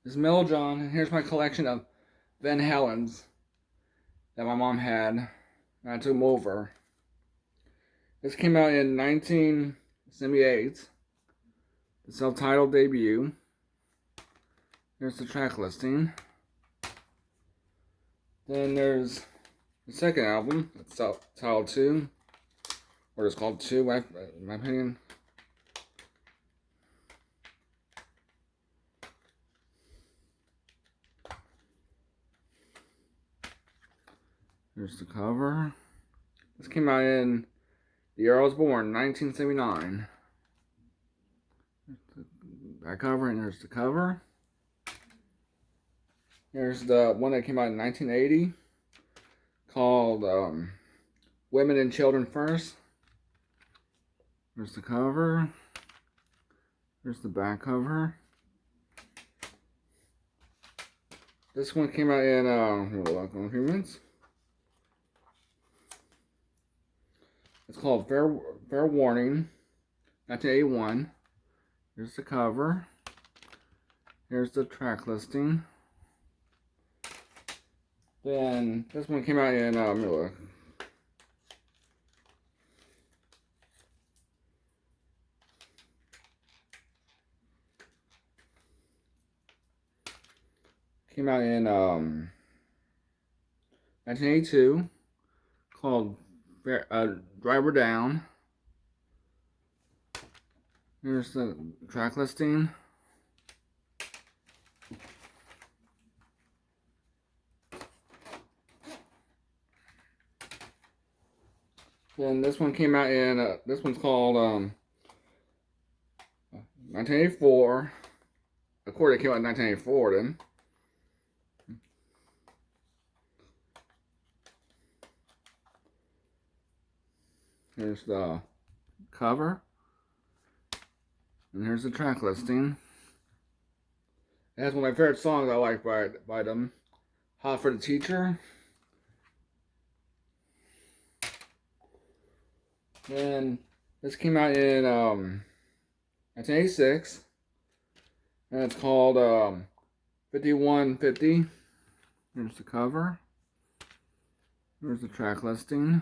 This is Mel John, and here's my collection of Van Halens that my mom had, and I took them over. This came out in 1978, the self-titled debut. Here's the track listing. Then there's the second album, it's self-titled 2, or it's called 2, in my opinion. Here's the cover. This came out in the year I was born, 1979. Back cover, and here's the cover. Here's the one that came out in 1980, called Women and Children First. Here's the cover. Here's the back cover. This one came out in a few minutes. It's called Fair Warning, 1981. Here's the cover. Here's the track listing. Then this one came out in let me look. Came out in 1982, called Driver Down. Here's the track listing. Then this one came out in, this one's called 1984. Of course, it came out in 1984 then. Here's the cover. And here's the track listing. It has one of my favorite songs I like by them. Hot for the Teacher. And this came out in 1986. And it's called 5150. Here's the cover. Here's the track listing.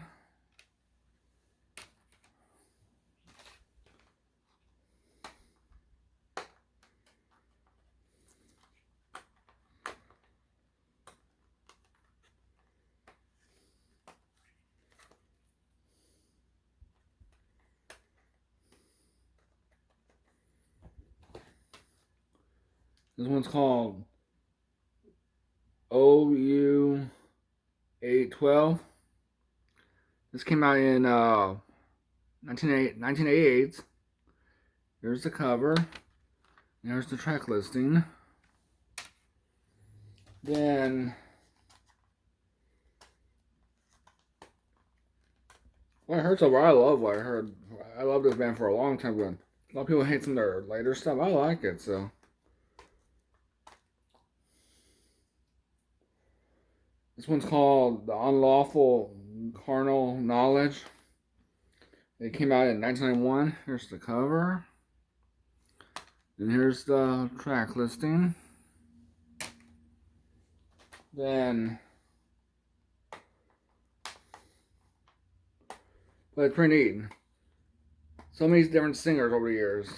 This one's called OU 812. This came out in 1988. Here's the cover. There's the track listing. Then What I heard so far, I love what I heard. I love this band for a long time. But a lot of people hate some of their later stuff. I like it, so. This one's called The Unlawful Carnal Knowledge. It came out in 1991. Here's the cover. And here's the track listing. Then, but it's pretty neat. So many different singers over the years.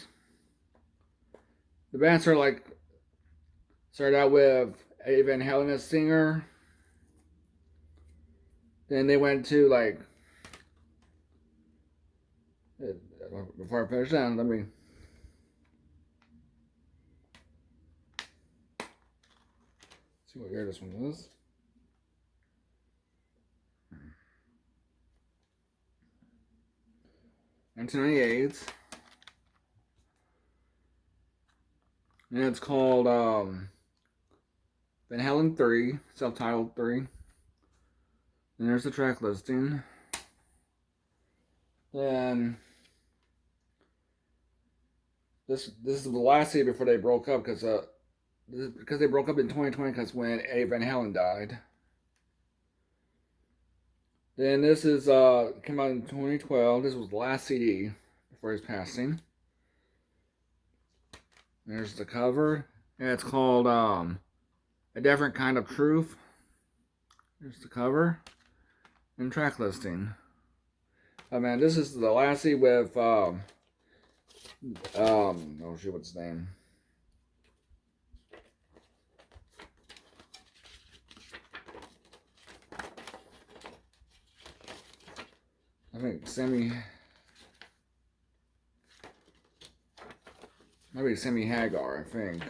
The band started out with Eddie Van Halen as singer. Then they went to before I finish that, let me. See what year this one is. Hmm. 1998. And it's called Van Halen 3, self-titled 3. And there's the track listing. Then this is the last CD before they broke up because they broke up in 2020 because when Eddie Van Halen died. Then this is came out in 2012. This was the last CD before his passing. There's the cover. And it's called A Different Kind of Truth. Here's the cover and track listing. Oh man, this is the lassie with oh shoot, what's his name? I think maybe Sammy Hagar, I think.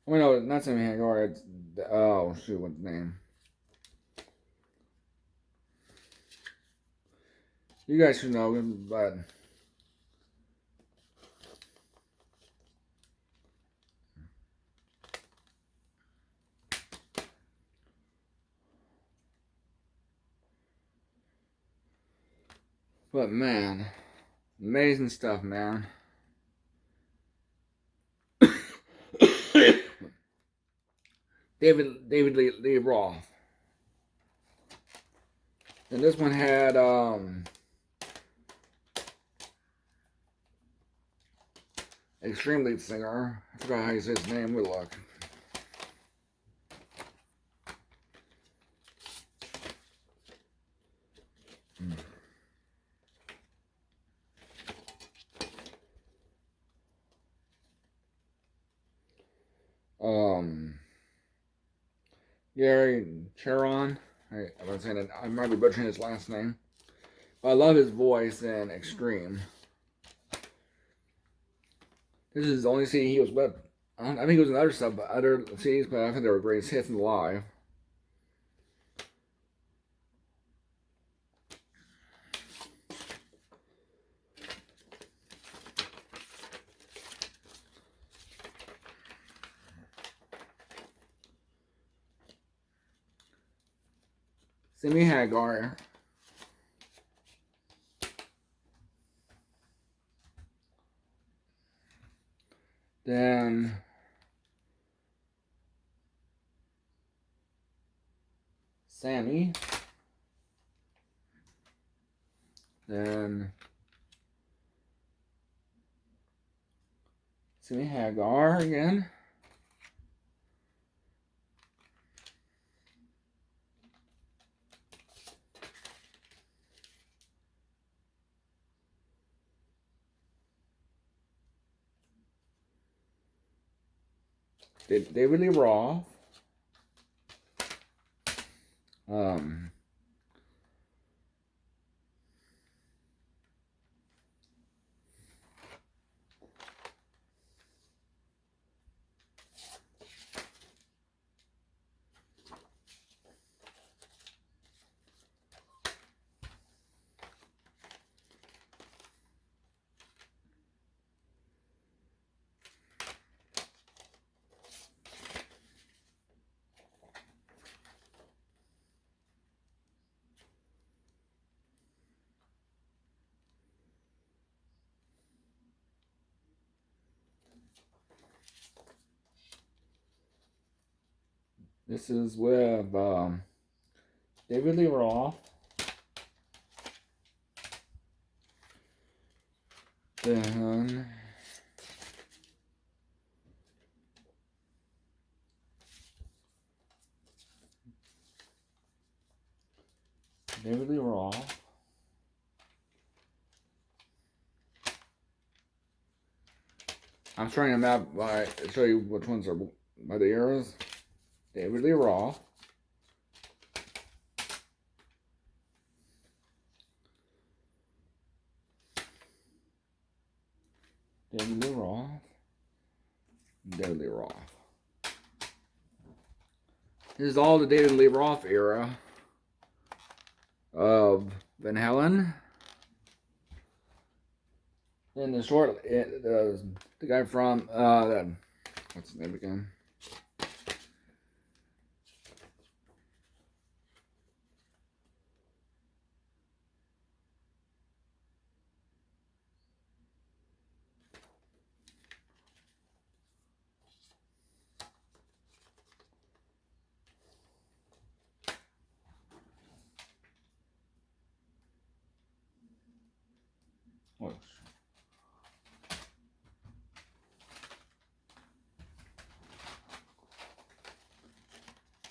Oh no, not Sammy Hagar. It's oh shoot, what's his name? You guys should know him, but man, amazing stuff, man. David Lee Roth. And this one had extreme lead singer. I forgot how you say his name. We look. Gary Cheron. I'm saying it, I might be butchering his last name. But I love his voice in Extreme. This is the only CD he was with. I think it was in other stuff, but other CDs, but I think they were greatest hits in live. Sammy Hagar. Then Sammy. Then Sammy Hagar again. David Lee Roth. This is with David Lee Roth. Then David Lee Roth. I'm trying them out by show you which ones are by the eras. David Lee Roth. David Lee Roth. David Lee Roth. This is all the David Lee Roth era of Van Halen. And the short, the guy from what's his name again? Oh,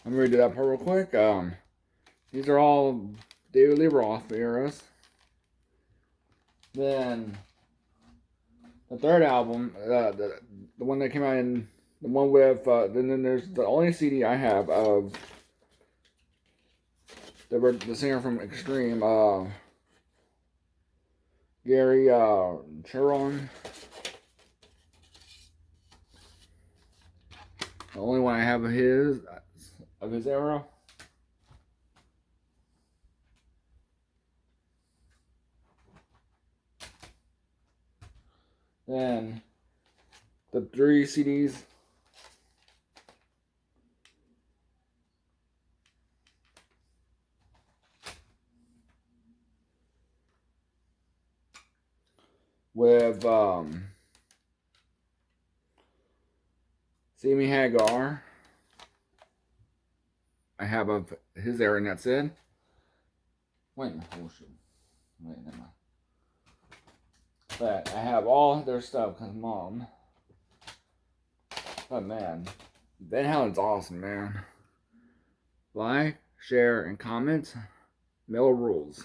let me read that part real quick. These are all David Lee Roth eras. Then the third album, the one that came out in the one with then there's the only CD I have of the singer from Extreme, Gary Cherone. The only one I have of his era. Then the 3 CDs. With Sammy Hagar. I have of his era, and that's it. Wait, oh shoot. Wait, never mind. But I have all their stuff because mom. But man, Van Halen's awesome, man. Like, share, and comment. Miller rules.